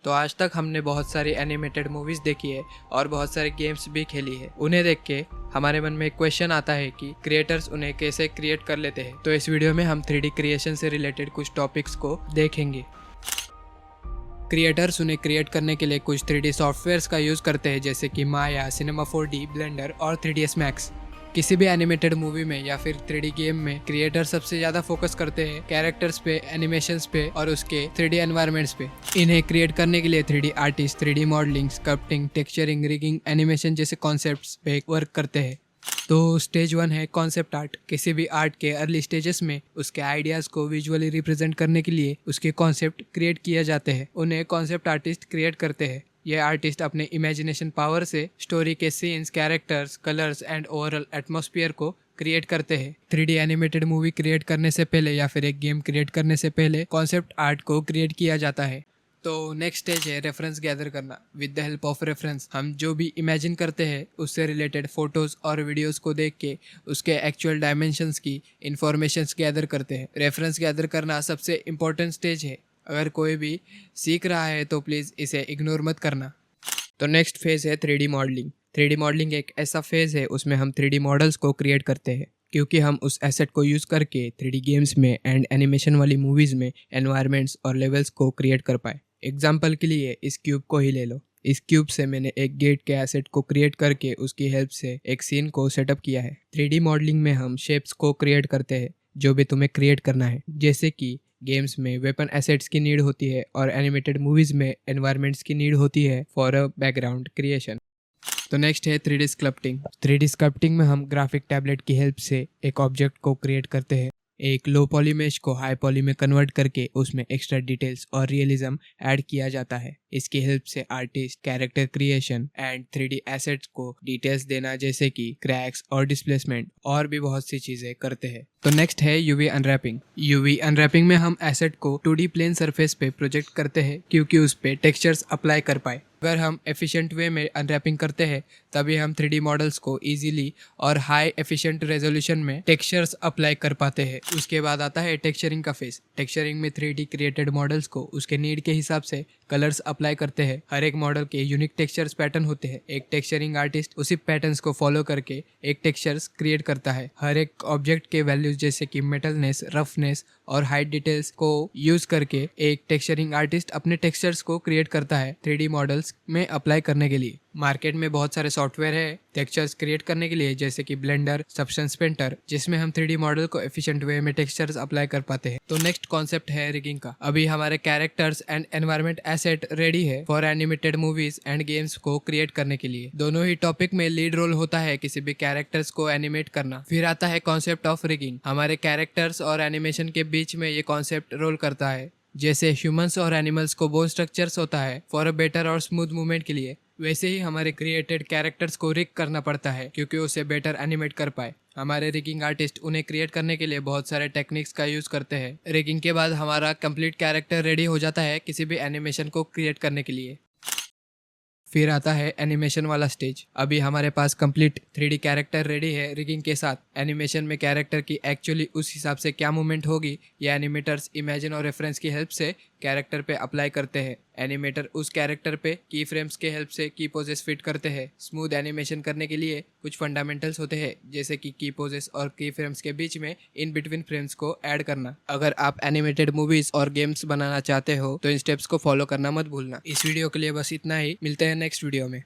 तो आज तक हमने बहुत सारी एनिमेटेड मूवीज देखी है और बहुत सारे गेम्स भी खेली है। उन्हें देख के हमारे मन में एक क्वेश्चन आता है कि क्रिएटर्स उन्हें कैसे क्रिएट कर लेते हैं। तो इस वीडियो में हम 3D क्रिएशन से रिलेटेड कुछ टॉपिक्स को देखेंगे। क्रिएटर्स उन्हें क्रिएट करने के लिए कुछ 3D सॉफ्टवेयर्स का यूज करते हैं, जैसे कि माया, सिनेमा 4D, ब्लेंडर और 3ds मैक्स। किसी भी एनिमेटेड मूवी में या फिर 3D गेम में क्रिएटर सबसे ज्यादा फोकस करते हैं कैरेक्टर्स पे, एनिमेशंस पे और उसके 3D एनवायरनमेंट्स पे। इन्हें क्रिएट करने के लिए 3D artist 3D modelling, sculpting, texturing, rigging, animation जैसे कॉन्सेप्ट्स पे वर्क करते हैं। तो स्टेज 1 है कॉन्सेप्ट आर्ट। किसी भी आर्ट के अर्ली स्टेजेस में उसके आइडियाज को विजुअली रिप्रेजेंट करने के लिए उसके कॉन्सेप्ट क्रिएट किए जाते हैं। उन्हें कॉन्सेप्ट आर्टिस्ट क्रिएट करते हैं। ये आर्टिस्ट अपने इमेजिनेशन पावर से स्टोरी के scenes, characters, colours and overall atmosphere को क्रिएट करते हैं। 3D एनिमेटेड मूवी क्रिएट करने से पहले या फिर एक गेम क्रिएट करने से पहले कॉन्सेप्ट आर्ट को क्रिएट किया जाता है। तो नेक्स्ट स्टेज है रेफरेंस गैदर करना। With the help of reference हम जो भी इमेजिन करते हैं उससे रिलेटेड फोटोज और वीडियोस को देख के उसके एक्चुअल डायमेंशंस की इंफॉर्मेशंस गैदर करते हैं। रेफरेंस गैदर करना सबसे इम्पोर्टेंट स्टेज है। अगर कोई भी सीख रहा है तो प्लीज़ इसे इग्नोर मत करना। तो नेक्स्ट फेज है 3D मॉडलिंग। 3D मॉडलिंग एक ऐसा फेज है उसमें हम 3D मॉडल्स को क्रिएट करते हैं, क्योंकि हम उस एसेट को यूज़ करके 3D गेम्स में एंड एनिमेशन वाली मूवीज़ में एनवायरनमेंट्स और लेवल्स को क्रिएट कर पाए। एग्जाम्पल के लिए इस क्यूब को ही ले लो। इस क्यूब से मैंने एक गेट के एसेट को क्रिएट करके उसकी हेल्प से एक सीन को सेटअप किया है। 3D मॉडलिंग में हम शेप्स को क्रिएट करते हैं जो भी तुम्हें क्रिएट करना है, जैसे कि गेम्स में वेपन एसेट्स की नीड होती है और एनिमेटेड मूवीज में एनवायरनमेंट्स की नीड होती है फॉर अ बैकग्राउंड क्रिएशन। तो नेक्स्ट है 3D स्कल्पटिंग। 3D स्कल्पटिंग में हम ग्राफिक टैबलेट की हेल्प से एक ऑब्जेक्ट को क्रिएट करते हैं। एक लो पॉली मेश को हाई पॉली में कन्वर्ट करके उसमें एक्स्ट्रा डिटेल्स और रियलिज्म ऐड किया जाता है। इसकी हेल्प से artist character creation and 3D assets को डिटेल्स देना, जैसे कि क्रैक्स और डिस्प्लेसमेंट और भी बहुत सी चीजें करते हैं। तो नेक्स्ट है यूवी अनरैपिंग। यूवी अनरैपिंग में हम एसेट को 2D प्लेन सरफेस पे प्रोजेक्ट करते हैं, क्योंकि उस पे टेक्सचर्स अप्लाई कर पाए। अगर हम एफिशिएंट वे में अनरैपिंग करते हैं तभी हम 3D मॉडल्स को इजीली और हाई एफिशिएंट रेजोल्यूशन में टेक्सचर्स अप्लाई कर पाते हैं। उसके बाद आता है टेक्सचरिंग का फेज। टेक्सचरिंग में 3D क्रिएटेड मॉडल्स को उसके नीड के हिसाब से कलर्स अप्लाई करते हैं। हर एक मॉडल के यूनिक टेक्सचर्स पैटर्न होते हैं। एक टेक्सचरिंग आर्टिस्ट उसी पैटर्न्स को फॉलो करके एक टेक्सचर्स क्रिएट करता है। हर एक ऑब्जेक्ट के वैल्यूज, जैसे कि मेटलनेस, रफनेस और हाइट डिटेल्स को यूज करके एक टेक्सचरिंग आर्टिस्ट अपने टेक्सचर्स को क्रिएट करता है 3D मॉडल्स में अप्लाई करने के लिए। मार्केट में बहुत सारे सॉफ्टवेयर है टेक्सचर्स क्रिएट करने के लिए, जैसे कि ब्लेंडर, सब्सटेंस पेंटर, जिसमें हम 3D मॉडल को एफिशिएंट वे में टेक्सचर्स अप्लाई कर पाते हैं। तो नेक्स्ट कॉन्सेप्ट है रिगिंग का। अभी हमारे characters and environment asset ready है for animated movies and games को क्रिएट करने के लिए। दोनों ही टॉपिक में लीड रोल होता है किसी भी कैरेक्टर्स को एनिमेट करना। फिर आता है कॉन्सेप्ट ऑफ रिगिंग। हमारे कैरेक्टर्स और एनिमेशन के बीच में ये कॉन्सेप्ट रोल करता है। जैसे ह्यूमंस और एनिमल्स को बोन स्ट्रक्चर्स होता है फॉर अ बेटर और स्मूथ मूवमेंट के लिए, वैसे ही हमारे क्रिएटेड कैरेक्टर्स को रिग करना पड़ता है क्योंकि उसे बेटर एनिमेट कर पाए। हमारे रिगिंग आर्टिस्ट उन्हें क्रिएट करने के लिए बहुत सारे टेक्निक्स का यूज करते हैं। रिगिंग के बाद हमारा कंप्लीट कैरेक्टर रेडी हो जाता है किसी भी एनिमेशन को क्रिएट करने के लिए। फिर आता है एनिमेशन वाला स्टेज। अभी हमारे पास कंप्लीट 3D कैरेक्टर रेडी है रिगिंग के साथ। एनिमेशन में कैरेक्टर की एक्चुअली उस हिसाब से क्या मूवमेंट होगी, ये एनिमेटर्स इमेजिन और रेफरेंस की हेल्प से कैरेक्टर पे अप्लाई करते हैं। एनिमेटर उस कैरेक्टर पे की फ्रेम्स के हेल्प से की पोजेस फिट करते हैं। स्मूथ एनिमेशन करने के लिए कुछ फंडामेंटल्स होते हैं, जैसे कि की पोजेस और की फ्रेम्स के बीच में इन बिटवीन फ्रेम्स को ऐड करना। अगर आप एनिमेटेड मूवीज और गेम्स बनाना चाहते हो तो इन स्टेप्स को फॉलो करना मत भूलना। इस वीडियो के लिए बस इतना ही। मिलते हैं नेक्स्ट वीडियो में।